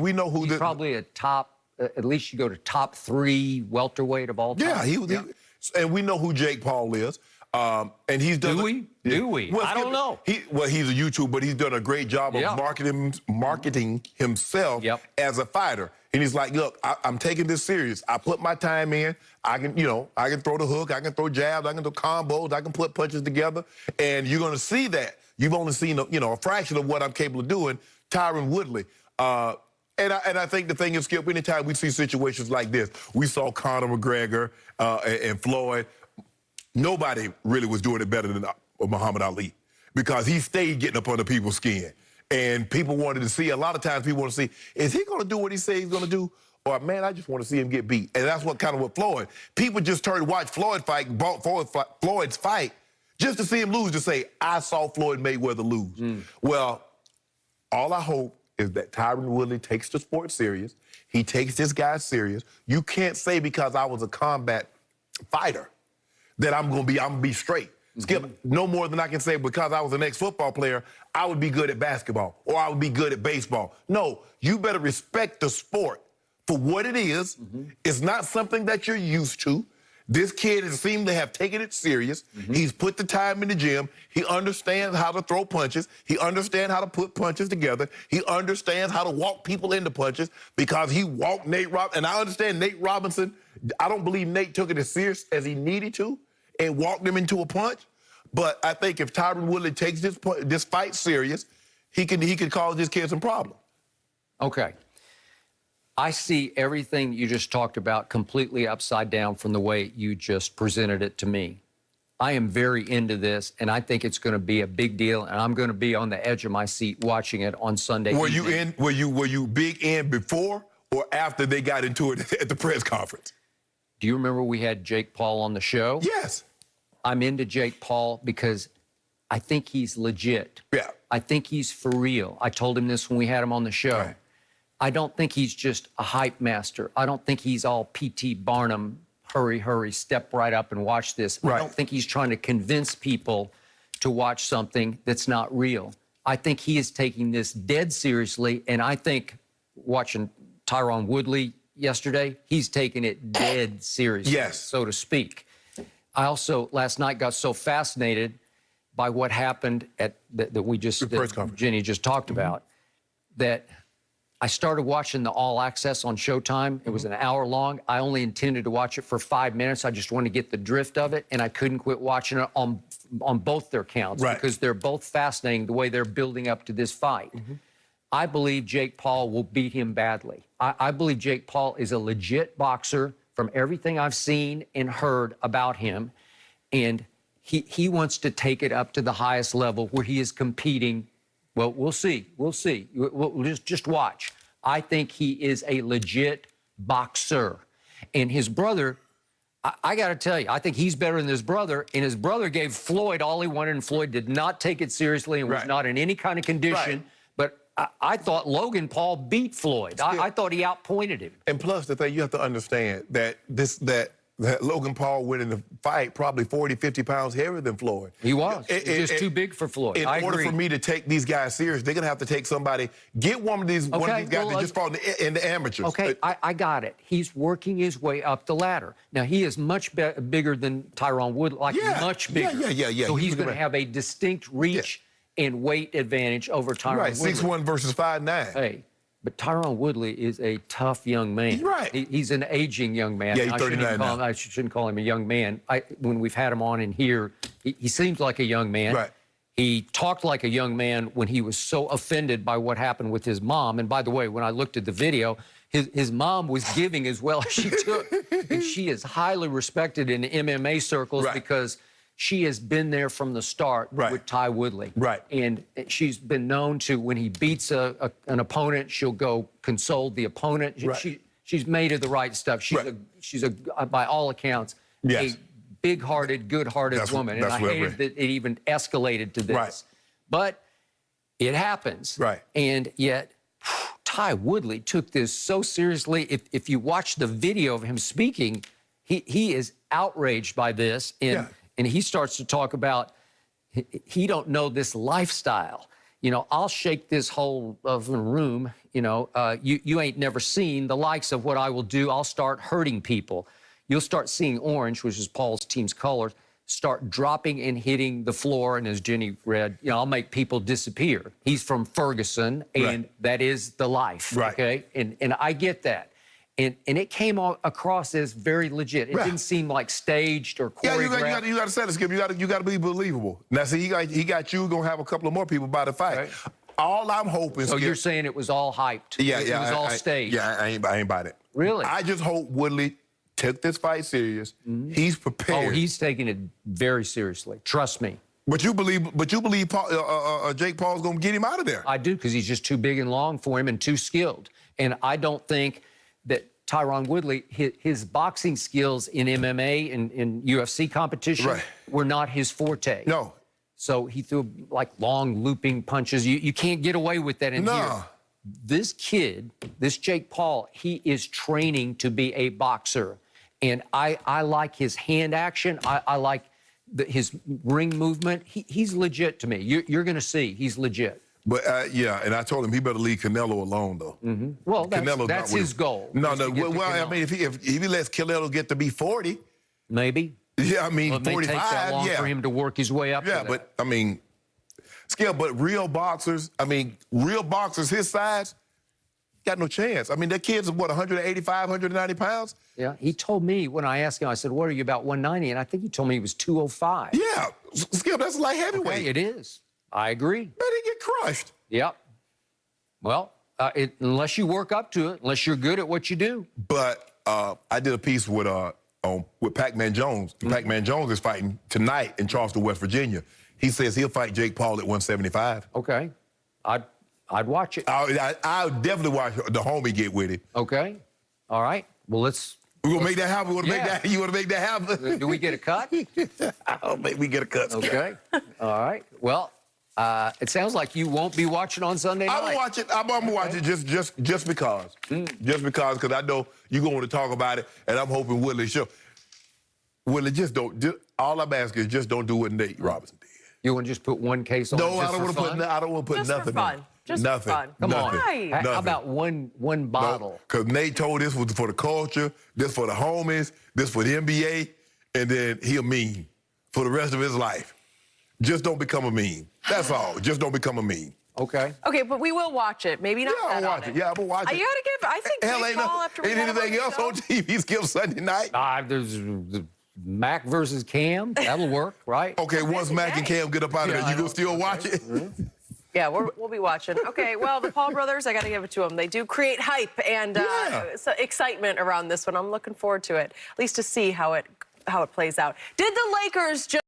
we know who He's probably a top, at least you go to top 3 welterweight of all time. Yeah, and we know who Jake Paul is. And he's done. Do we? Yeah. Do we? Well, I don't know. He's a YouTuber, but he's done a great job of marketing himself as a fighter. And he's like, look, I'm taking this serious. I put my time in. I can throw the hook. I can throw jabs. I can do combos. I can put punches together. And you're going to see that. You've only seen, a fraction of what I'm capable of doing. Tyron Woodley. And I think the thing is, Skip, anytime we see situations like this, we saw Conor McGregor and Floyd. Nobody really was doing it better than Muhammad Ali because he stayed getting up under people's skin. And people wanted to see, a lot of times people want to see, is he going to do what he says he's going to do? Or, man, I just want to see him get beat. And that's what kind of with Floyd. People just turned to watch Floyd's fight just to see him lose, to say, I saw Floyd Mayweather lose. Well, all I hope is that Tyron Woodley takes the sport serious. He takes this guy serious. You can't say because I was a combat fighter that I'm gonna be straight. Skip, no more than I can say because I was an ex-football player, I would be good at basketball or I would be good at baseball. No, you better respect the sport for what it is. It's not something that you're used to. This kid has seemed to have taken it serious. He's put the time in the gym. He understands how to throw punches. He understands how to put punches together. He understands how to walk people into punches because he walked Nate Robinson. And I understand Nate Robinson, I don't believe Nate took it as serious as he needed to and walked him into a punch. But I think if Tyron Woodley takes this fight serious, he could cause this kid some problems. Okay. I see everything you just talked about completely upside down from the way you just presented it to me. I am very into this, and I think it's going to be a big deal, and I'm going to be on the edge of my seat watching it on Sunday evening. Were you big in before or after they got into it at the press conference? Do you remember we had Jake Paul on the show? Yes. I'm into Jake Paul because I think he's legit. Yeah. I think he's for real. I told him this when we had him on the show. Right. I don't think he's just a hype master. I don't think he's all P.T. Barnum, hurry, hurry, step right up and watch this. Right. I don't think he's trying to convince people to watch something that's not real. I think he is taking this dead seriously, and I think watching Tyron Woodley yesterday, he's taking it dead seriously, so to speak. I also, last night, got so fascinated by what happened at that Jenny just talked about, that I started watching the All Access on Showtime. It was an hour long. I only intended to watch it for 5 minutes. I just wanted to get the drift of it, and I couldn't quit watching it on both their counts because they're both fascinating the way they're building up to this fight. I believe Jake Paul will beat him badly. I believe Jake Paul is a legit boxer from everything I've seen and heard about him, and he wants to take it up to the highest level where he is competing. Well, we'll see. We'll see. We'll just watch. I think he is a legit boxer. And his brother, I got to tell you, I think he's better than his brother. And his brother gave Floyd all he wanted, and Floyd did not take it seriously and was not in any kind of condition. But I thought Logan Paul beat Floyd. I thought he outpointed him. And plus, the thing you have to understand that that Logan Paul went in the fight probably 40, 50 pounds heavier than Floyd. He was. Just too big for Floyd. In order for me to take these guys serious, they're going to have to take somebody, get one of these guys that just fought in the amateurs. Okay, I got it. He's working his way up the ladder. Now, he is much bigger than Tyron Woodley, much bigger. Yeah. So he's going to have a distinct reach and weight advantage over Tyron Woodley. 6'1" versus 5'9". Hey, but Tyron Woodley is a tough young man. He's an aging young man. Yeah, he's 39 now. I shouldn't call him a young man. When we've had him on in here, he seems like a young man. Right. He talked like a young man when he was so offended by what happened with his mom. And by the way, when I looked at the video, his mom was giving as well as she took. And she is highly respected in MMA circles because she has been there from the start with Ty Woodley. And she's been known to, when he beats an opponent, she'll go console the opponent. She's made of the right stuff. She's by all accounts, a big-hearted, good-hearted woman. And I hated that it even escalated to this. But it happens. And yet, Ty Woodley took this so seriously. If you watch the video of him speaking, he is outraged by this. And he starts to talk about he don't know this lifestyle. you know, I'll shake this whole of a room. You know, you ain't never seen the likes of what I will do. I'll start hurting people. You'll start seeing orange, which is Paul's team's color, start dropping and hitting the floor. And as Jenny read, you know, I'll make people disappear. He's from Ferguson, and that is the life. Right. Okay. And I get that. And it came across as very legit. It didn't seem like staged or choreographed. Yeah, you got to set it, Skip. You got to be believable. Now, see, he got you. Gonna have a couple of more people by the fight. Right. All I'm hoping. So Skip, you're saying it was all hyped? Yeah, It was all staged? Yeah, I ain't about it. Really? I just hope Woodley took this fight serious. He's prepared. Oh, he's taking it very seriously. Trust me. But you believe Paul, Jake Paul's gonna get him out of there? I do, because he's just too big and long for him and too skilled. And I don't think that Tyron Woodley, his boxing skills in MMA and in UFC competition were not his forte. No. So he threw like long looping punches. You can't get away with that in here. This kid, this Jake Paul, he is training to be a boxer. And I like his hand action. I like his ring movement. He's legit to me. You're going to see he's legit. But, yeah, and I told him he better leave Canelo alone, though. Well, that's his goal. No. Well, I mean, if he lets Canelo get to be 40. Maybe. Yeah, I mean, well, it may 45, take that long for him to work his way up to that. But, I mean, Skip, but real boxers his size, got no chance. I mean, that kid's, what, 185, 190 pounds? Yeah, he told me when I asked him, I said, what are you, about 190? And I think he told me he was 205. Yeah, Skip, that's like heavyweight. Okay, it is. I agree. Man, he get crushed. Yep. Well, unless you work up to it, unless you're good at what you do. But I did a piece with Pac-Man Jones. Pac-Man Jones is fighting tonight in Charleston, West Virginia. He says he'll fight Jake Paul at 175. Okay. I'd watch it. I'll definitely watch the homie get with it. Okay. All right. Well, we're going to make that happen. You want to make that happen? Do we get a cut? I'll make we get a cut. Okay. All right. Well, it sounds like you won't be watching on Sunday night. I'm going to watch it. I'm going to watch it just because. Just because I know you're going to talk about it, and I'm hoping Woodley show. Woodley, all I'm asking is just don't do what Nate Robinson did. You want to just put one case on? No, I don't want to put just nothing for fun. in. Just nothing. for fun. Come nothing. on. Nothing. How about one bottle? Because Nate told this was for the culture, this for the homies, this for the NBA, and then he'll meme for the rest of his life. Just don't become a meme. That's all. Just don't become a meme. Okay. Okay, but we will watch it. Maybe not. Yeah, I'll watch it. Yeah, I'm going to watch it. You got to give, I think, Hell, Jake Paul after we ain't anything else on TV Skip Sunday night. There's the Mac versus Cam. That'll work, right? Okay, once Mac and Cam get up out of there, you going to still watch it? Yeah, we'll be watching. Okay, well, the Paul brothers, I got to give it to them. They do create hype and excitement around this one. I'm looking forward to it, at least to see how it plays out. Did the Lakers just